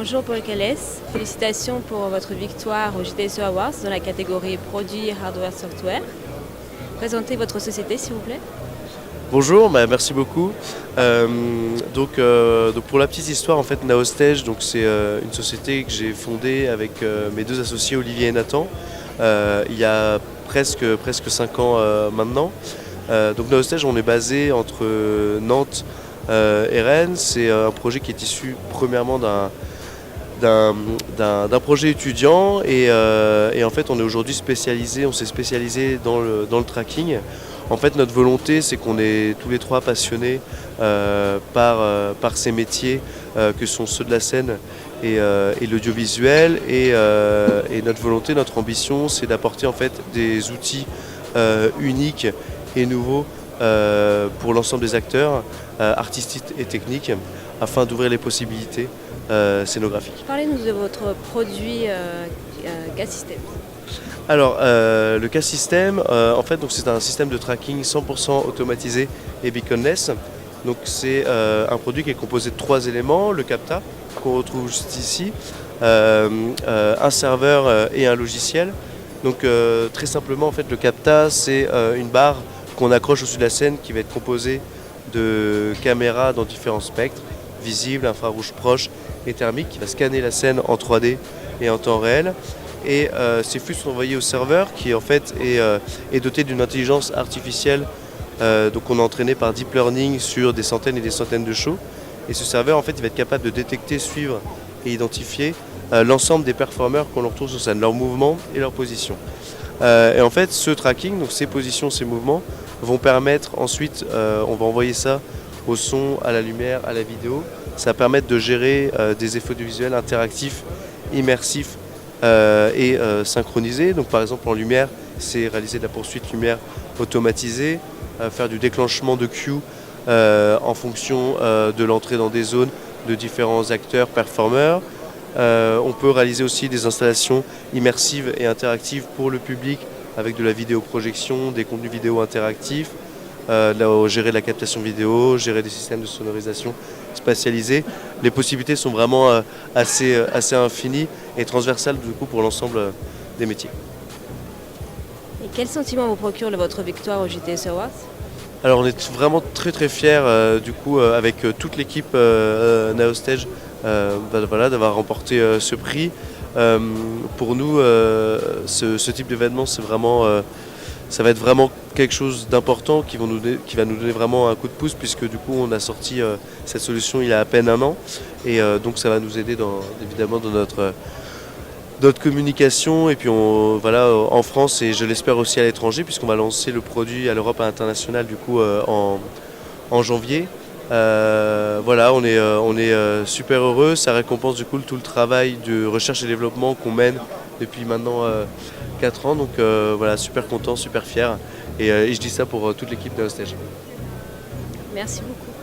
Bonjour Paul Calès, félicitations pour votre victoire au JDSE Awards dans la catégorie Produits Hardware Software. Présentez votre société s'il vous plaît. Bonjour, merci beaucoup. Donc pour la petite histoire, en fait, Naostage, c'est une société que j'ai fondée avec mes deux associés Olivier et Nathan il y a presque 5 ans maintenant. Donc Naostage, on est basé entre Nantes et Rennes. C'est un projet qui est issu premièrement d'un projet étudiant et en fait on est aujourd'hui on s'est spécialisé dans le tracking. En fait notre volonté c'est qu'on est tous les trois passionnés par ces métiers que sont ceux de la scène et l'audiovisuel et notre volonté, notre ambition c'est d'apporter en fait des outils uniques et nouveaux pour l'ensemble des acteurs artistiques et techniques afin d'ouvrir les possibilités scénographiques. Parlez-nous de votre produit CAS System. Alors le CAS System, en fait c'est un système de tracking 100% automatisé et beaconless. Donc c'est un produit qui est composé de 3 éléments, le CAPTA qu'on retrouve juste ici, un serveur et un logiciel. Donc très simplement en fait le CAPTA c'est une barre qu'on accroche au-dessus de la scène qui va être composée de caméras dans différents spectres, visibles, infrarouge proche et thermique, qui va scanner la scène en 3D et en temps réel. Et ces flux sont envoyés au serveur qui en fait est doté d'une intelligence artificielle. Donc on est entraîné par deep learning sur des centaines et des centaines de shows. Et ce serveur en fait il va être capable de détecter, suivre et identifier l'ensemble des performeurs qu'on retrouve sur scène, leurs mouvements et leurs positions. Et en fait ce tracking, donc ces positions, ces mouvements, vont permettre ensuite, on va envoyer ça au son, à la lumière, à la vidéo. Ça va permettre de gérer des effets audiovisuels interactifs, immersifs et synchronisés. Donc par exemple en lumière, c'est réaliser de la poursuite lumière automatisée, faire du déclenchement de cues en fonction de l'entrée dans des zones de différents acteurs, performeurs. On peut réaliser aussi des installations immersives et interactives pour le public avec de la vidéoprojection, des contenus vidéo interactifs, gérer de la captation vidéo, gérer des systèmes de sonorisation spatialisés. Les possibilités sont vraiment assez infinies et transversales du coup pour l'ensemble des métiers. Et quel sentiment vous procure votre victoire au JDSE Awards? Alors on est vraiment très fiers du coup avec toute l'équipe Naostage d'avoir remporté ce prix. Pour nous ce type d'événement c'est vraiment ça va être vraiment quelque chose d'important qui va nous donner vraiment un coup de pouce puisque du coup on a sorti cette solution il y a à peine 1 an et donc ça va nous aider évidemment dans notre communication et puis en France et je l'espère aussi à l'étranger puisqu'on va lancer le produit à l'Europe et à l'international du coup en janvier. On est super heureux, ça récompense du coup tout le travail de recherche et développement qu'on mène depuis maintenant 4 ans, donc super content, super fier et je dis ça pour toute l'équipe de Naostage. Merci beaucoup.